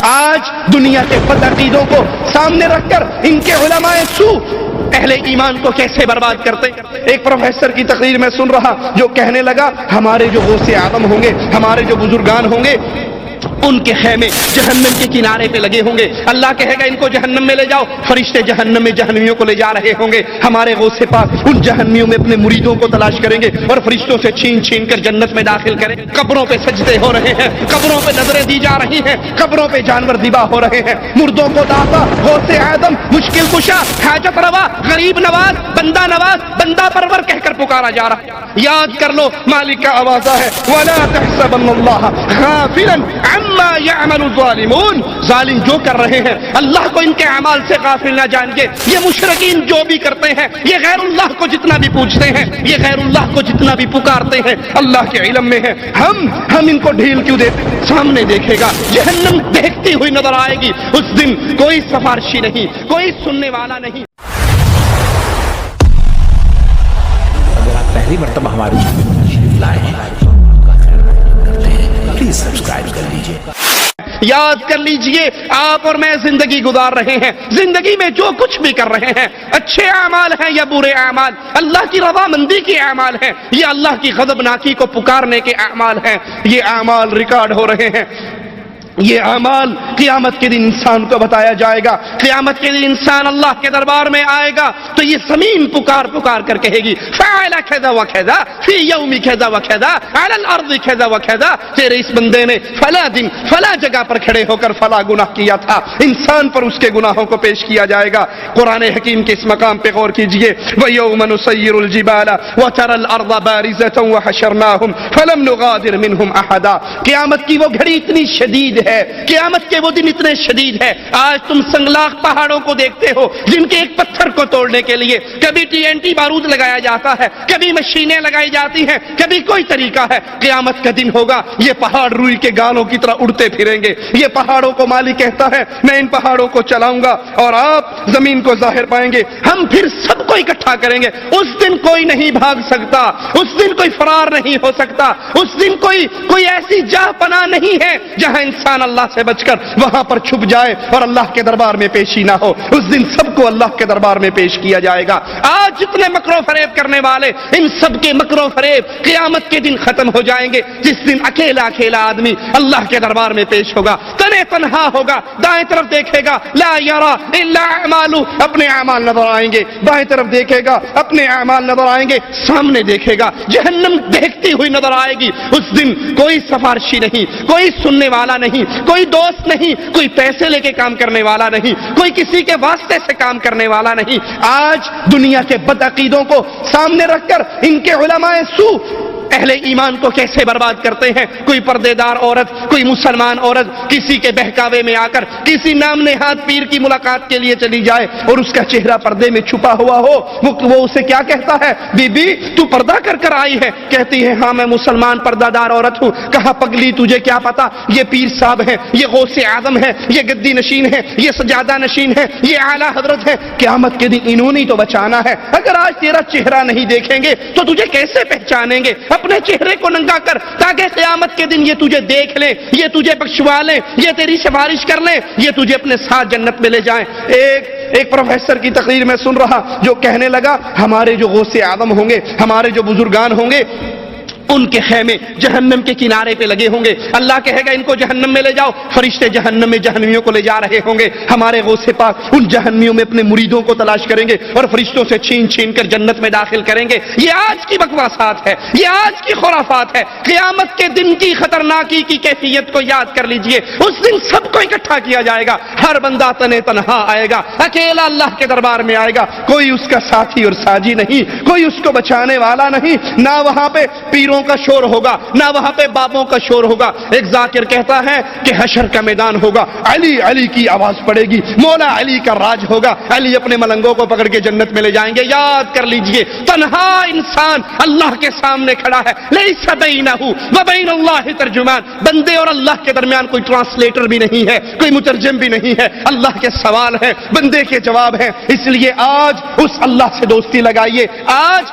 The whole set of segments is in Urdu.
آج دنیا کے بدعقیدوں کو سامنے رکھ کر ان کے علماء سو اہل ایمان کو کیسے برباد کرتے. ایک پروفیسر کی تقریر میں سن رہا جو کہنے لگا ہمارے جو غوث اعظم ہوں گے، ہمارے جو بزرگان ہوں گے، ان کے خیمے جہنم کے کنارے پہ لگے ہوں گے. اللہ کہے گا ان کو جہنم میں لے جاؤ، فرشتے جہنم میں جہنمیوں کو لے جا رہے ہوں گے. ہمارے غوث پاک ان جہنمیوں میں اپنے مریدوں کو تلاش کریں گے اور فرشتوں سے چھین چھین کر جنت میں داخل کریں. قبروں پہ سجدے ہو رہے ہیں، قبروں پہ نظریں دی جا رہی ہیں، قبروں پہ جانور ذبح ہو رہے ہیں. مردوں کو داتا، غوث اعظم، مشکل کشا، حاجت روا، غریب نواز، بندہ نواز، بندہ پرور کہہ کر پکارا جا رہا ہے. یاد کر لو مالک کا آوازہ ہے وَلَا تَحْسَبَنَّ اللَّهَ غَافِلًا عَمَّا يَعْمَلُ الظَّالِمُونَ. ظالم جو کر رہے ہیں اللہ کو ان کے اعمال سے غافل نہ جانیے. یہ مشرکین جو بھی کرتے ہیں، یہ غیر اللہ کو جتنا بھی پوچھتے ہیں، یہ غیر اللہ کو جتنا بھی پکارتے ہیں، اللہ کے علم میں ہے. ہم ان کو ڈھیل کیوں دیتے؟ سامنے دیکھے گا جہنم دیکھتی ہوئی نظر آئے گی. اس دن کوئی سفارشی نہیں، کوئی سننے والا نہیں. پہلی مرتبہ ہمارے چینل پر تشریف لائے ہیں، پلیز سبسکرائب کر لیجئے. یاد کر لیجئے آپ اور میں زندگی گزار رہے ہیں، زندگی میں جو کچھ بھی کر رہے ہیں، اچھے اعمال ہیں یا برے اعمال، اللہ کی رضامندی کے اعمال ہیں یا اللہ کی غضبناکی کو پکارنے کے اعمال ہیں، یہ اعمال ریکارڈ ہو رہے ہیں. یہ اعمال قیامت کے دن انسان کو بتایا جائے گا. قیامت کے دن انسان اللہ کے دربار میں آئے گا تو یہ زمین پکار پکار کر کہے گی فعل کذا وکذا فی یوم کذا وکذا علی الارض کذا وکذا. تیرے اس بندے نے فلاں دن فلاں جگہ پر کھڑے ہو کر فلاں گناہ کیا تھا. انسان پر اس کے گناہوں کو پیش کیا جائے گا. قرآن حکیم کے اس مقام پہ غور کیجئے وَيَوْمَ نُسَيِّرُ الْجِبَالَ وَتَرَى الْأَرْضَ بَارِزَةً وَحَشَرْنَاهُمْ فَلَمْ نُغَادِرْ مِنْهُمْ أَحَدًا. قیامت کی وہ گھڑی اتنی شدید ہے، قیامت کے وہ دن اتنے شدید ہے. آج تم سنگلاخ پہاڑوں کو دیکھتے ہو جن کے ایک پتھر کو توڑنے کے لیے کبھی TNT بارود لگایا جاتا ہے، کبھی مشینیں لگائی جاتی ہیں، کبھی کوئی طریقہ ہے. قیامت کا دن ہوگا یہ پہاڑ روئی کے گالوں کی طرح اڑتے پھریں گے. یہ پہاڑوں کو مالک کہتا ہے میں ان پہاڑوں کو چلاؤں گا اور آپ زمین کو ظاہر پائیں گے. ہم پھر سب کو اکٹھا کریں گے. اس دن کوئی نہیں بھاگ سکتا، اس دن کوئی فرار نہیں ہو سکتا. اس دن کوئی ایسی جا پناہ نہیں ہے جہاں انسان اللہ سے بچ کر وہاں پر چھپ جائے اور اللہ کے دربار میں پیشی نہ ہو. اس دن سب کو اللہ کے دربار میں پیش کیا جائے گا. آج جتنے مکر و فریب کرنے والے، ان سب کے مکر و فریب قیامت کے دن ختم ہو جائیں گے. جس دن اکیلا اکیلا آدمی اللہ کے دربار میں پیش ہوگا، تنے تنہا ہوگا، دائیں طرف دیکھے گا لا یرا الا اعمالہ، اپنے اعمال نظر آئیں گے. بائیں طرف دیکھے گا اپنے اعمال نظر آئیں گے. سامنے دیکھے گا جہنم دیکھتی ہوئی نظر آئے گی. اس دن کوئی سفارشی نہیں، کوئی سننے والا نہیں، کوئی دوست نہیں، کوئی پیسے لے کے کام کرنے والا نہیں، کوئی کسی کے واسطے سے کام کرنے والا نہیں. آج دنیا کے بدعقیدوں کو سامنے رکھ کر ان کے علماء سو اہل ایمان کو کیسے برباد کرتے ہیں. کوئی پردے دار عورت، کوئی مسلمان عورت کسی کے بہکاوے میں آ کر کسی نام نہاد پیر کی ملاقات کے لیے چلی جائے اور اس کا چہرہ پردے میں چھپا ہوا ہو، وہ اسے کیا کہتا ہے؟ بی بی تو پردہ کر کر آئی ہے؟ کہتی ہے ہاں میں مسلمان پردہ دار عورت ہوں. کہا پگلی تجھے کیا پتا یہ پیر صاحب ہیں، یہ غوث اعظم ہیں، یہ گدی نشین ہیں، یہ سجادہ نشین ہیں، یہ اعلیٰ حضرت ہیں. قیامت کے دن انہوں نے تو بچانا ہے. اگر آج تیرا چہرہ نہیں دیکھیں گے تو تجھے کیسے پہچانیں گے؟ اپنے چہرے کو ننگا کر تاکہ قیامت کے دن یہ تجھے دیکھ لیں، یہ تجھے بخشوا لیں، یہ تیری سفارش کر لیں، یہ تجھے اپنے ساتھ جنت میں لے جائیں. ایک پروفیسر کی تقریر میں سن رہا جو کہنے لگا ہمارے جو غوث اعظم ہوں گے، ہمارے جو بزرگان ہوں گے، ان کے خیمے جہنم کے کنارے پہ لگے ہوں گے. اللہ کہے گا ان کو جہنم میں لے جاؤ، فرشتے جہنم میں جہنمیوں کو لے جا رہے ہوں گے. ہمارے غوث پاک ان جہنمیوں میں اپنے مریدوں کو تلاش کریں گے اور فرشتوں سے چھین چھین کر جنت میں داخل کریں گے. یہ آج کی بکواسات ہے، یہ آج کی خرافات ہے. قیامت کے دن کی خطرناکی کی کیفیت کو یاد کر لیجئے. اس دن سب کو اکٹھا کیا جائے گا. ہر بندہ تنے تنہا آئے گا، اکیلا اللہ کے دربار میں آئے گا. کوئی اس کا ساتھی اور ساجی نہیں، کوئی اس کو بچانے والا نہیں. نہ وہاں پہ پیروں کا شور ہوگا، نہ وہاں پہ بابوں کا شور ہوگا. ایک ذاکر کہتا ہے کہ حشر کا میدان ہوگا، علی علی کی آواز پڑے گی، مولا علی کا راج ہوگا، علی اپنے ملنگوں کو پکڑ کے جنت میں لے جائیں گے. یاد کر لیجئے تنہا انسان اللہ کے سامنے کھڑا ہے. لیس بینہ وبین اللہ ترجمان، بندے اور اللہ کے درمیان کوئی ٹرانسلیٹر بھی نہیں ہے، کوئی مترجم بھی نہیں ہے. اللہ کے سوال ہیں، بندے کے جواب ہیں. اس لیے آج اس اللہ سے دوستی لگائیے، آج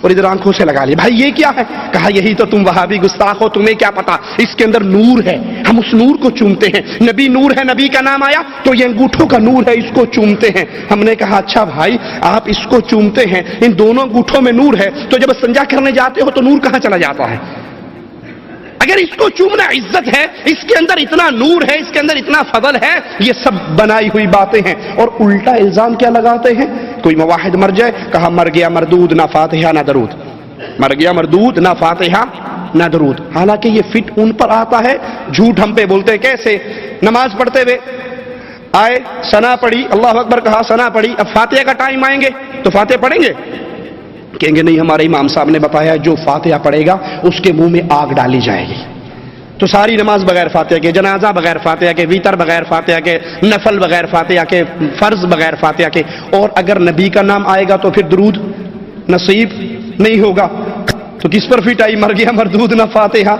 اور ادھر آنکھوں سے لگا لیا. بھائی یہ کیا ہے؟ کہا یہی تو تم وہابی گستاخ ہو, تمہیں کیا پتا, اس کے اندر نور ہے, ہم اس نور کو چومتے ہیں. نبی نور ہے, نبی کا نام آیا تو یہ انگوٹھوں کا نور ہے, اس کو چومتے ہیں. ہم نے کہا اچھا بھائی آپ اس کو چومتے ہیں, ان دونوں انگوٹھوں میں نور ہے, تو جب استنجا کرنے جاتے ہو تو نور کہاں چلا جاتا ہے؟ اگر اس کو چومنا عزت ہے, اس کے اندر اتنا نور ہے, اس کے اندر اتنا فضل ہے, یہ سب بنائی ہوئی باتیں ہیں. اور الٹا الزام کیا لگاتے ہیں؟ کوئی مواحد مر جائے, کہا مر گیا مردود, نہ فاتحہ نہ درود, مر گیا مردود, نہ فاتحہ نہ درود. حالانکہ یہ فٹ ان پر آتا ہے, جھوٹ ہم پہ بولتے ہیں. کیسے؟ نماز پڑھتے ہوئے آئے, ثنا پڑھی, اللہ اکبر کہا, ثنا پڑھی, اب فاتحہ کا ٹائم آئیں گے تو فاتحہ پڑھیں گے؟ کہیں گے نہیں, ہمارے امام صاحب نے بتایا جو فاتحہ پڑھے گا اس کے منہ میں آگ ڈالی جائے گی. تو ساری نماز بغیر فاتحہ کے, جنازہ بغیر فاتحہ کے, ویتر بغیر فاتحہ کے, نفل بغیر فاتحہ کے, فرض بغیر فاتحہ کے. اور اگر نبی کا نام آئے گا تو پھر درود نصیب نہیں ہوگا. تو کس پر فٹ آئی؟ مر گیا مردود, نہ فاتحہ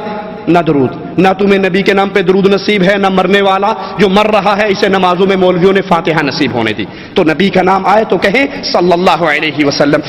نہ درود. نہ تمہیں نبی کے نام پہ درود نصیب ہے, نہ مرنے والا جو مر رہا ہے اسے نمازوں میں مولویوں نے فاتحہ نصیب ہونے دی. تو نبی کا نام آئے تو کہیں صلی اللہ علیہ وسلم.